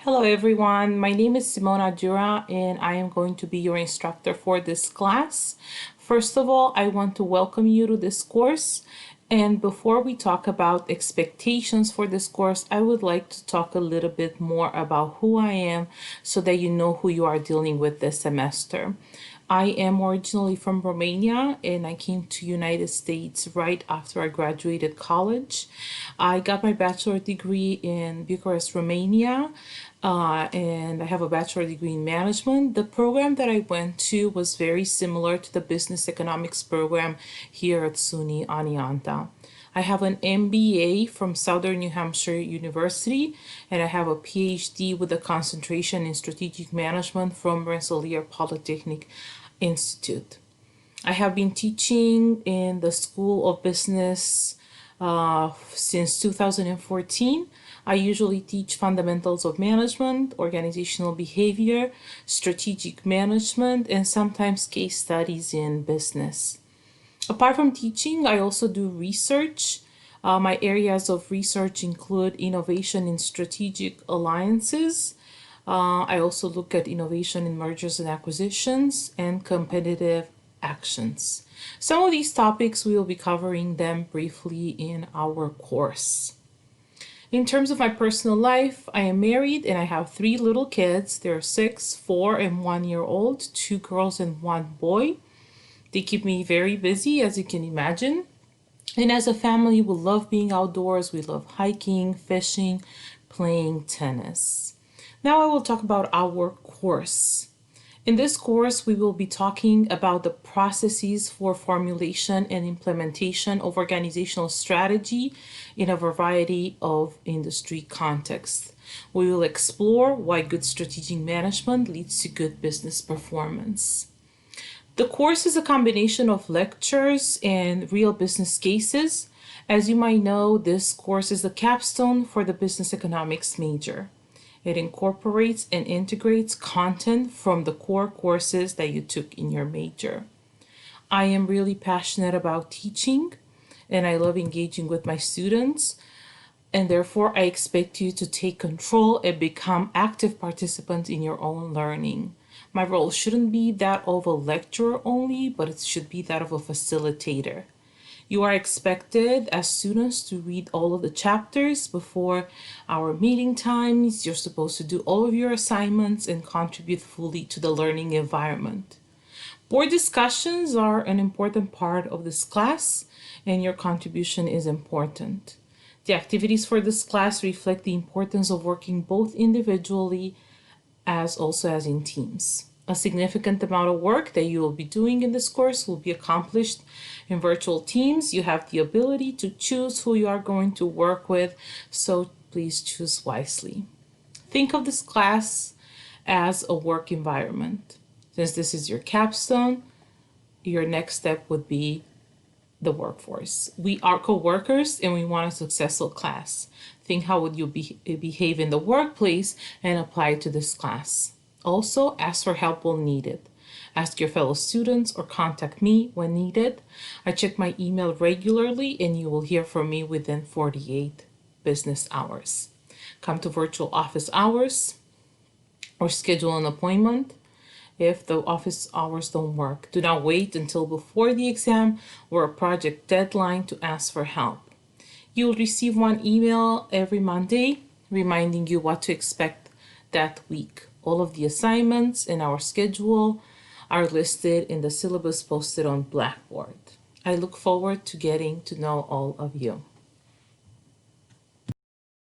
Hello everyone, my name is Giura and I am going to be your instructor for this class. First of all, I want to welcome you to this course, and before we talk about expectations for this course, I would like to talk a little bit more about who I am so that you know who you are dealing with this semester. I am originally from Romania and I came to United States right after I graduated college. I got my bachelor degree in Bucharest, Romania, and I have a bachelor degree in management. The program that I went to was very similar to the business economics program here at SUNY Anianta. I have an MBA from Southern New Hampshire University, and I have a PhD with a concentration in strategic management from Rensselaer Polytechnic Institute. I have been teaching in the School of Business since 2014. I usually teach fundamentals of management, organizational behavior, strategic management, and sometimes case studies in business. Apart from teaching, I also do research. My areas of research include innovation in strategic alliances. I also look at innovation in mergers and acquisitions and competitive actions. Some of these topics, we will be covering them briefly in our course. In terms of my personal life, I am married and I have 3 little kids. They're 6, 4, and 1 year old, 2 girls and 1 boy. They keep me very busy, as you can imagine. And as a family, we love being outdoors. We love hiking, fishing, playing tennis. Now I will talk about our course. In this course, we will be talking about the processes for formulation and implementation of organizational strategy in a variety of industry contexts. We will explore why good strategic management leads to good business performance. The course is a combination of lectures and real business cases. As you might know, this course is the capstone for the business economics major. It incorporates and integrates content from the core courses that you took in your major. I am really passionate about teaching and I love engaging with my students, and therefore I expect you to take control and become active participants in your own learning. My role shouldn't be that of a lecturer only, but it should be that of a facilitator. You are expected as students to read all of the chapters before our meeting times. You're supposed to do all of your assignments and contribute fully to the learning environment. Board discussions are an important part of this class, and your contribution is important. The activities for this class reflect the importance of working both individually as also as in teams. A significant amount of work that you will be doing in this course will be accomplished in virtual teams. You have the ability to choose who you are going to work with, so please choose wisely. Think of this class as a work environment. Since this is your capstone, your next step would be the workforce. We are co-workers and we want a successful class. Think how would you behave in the workplace and apply it to this class. Also, ask for help when needed. Ask your fellow students or contact me when needed. I check my email regularly and you will hear from me within 48 business hours. Come to virtual office hours or schedule an appointment if the office hours don't work. Do not wait until before the exam or a project deadline to ask for help. You will receive one email every Monday reminding you what to expect that week. All of the assignments in our schedule are listed in the syllabus posted on Blackboard. I look forward to getting to know all of you.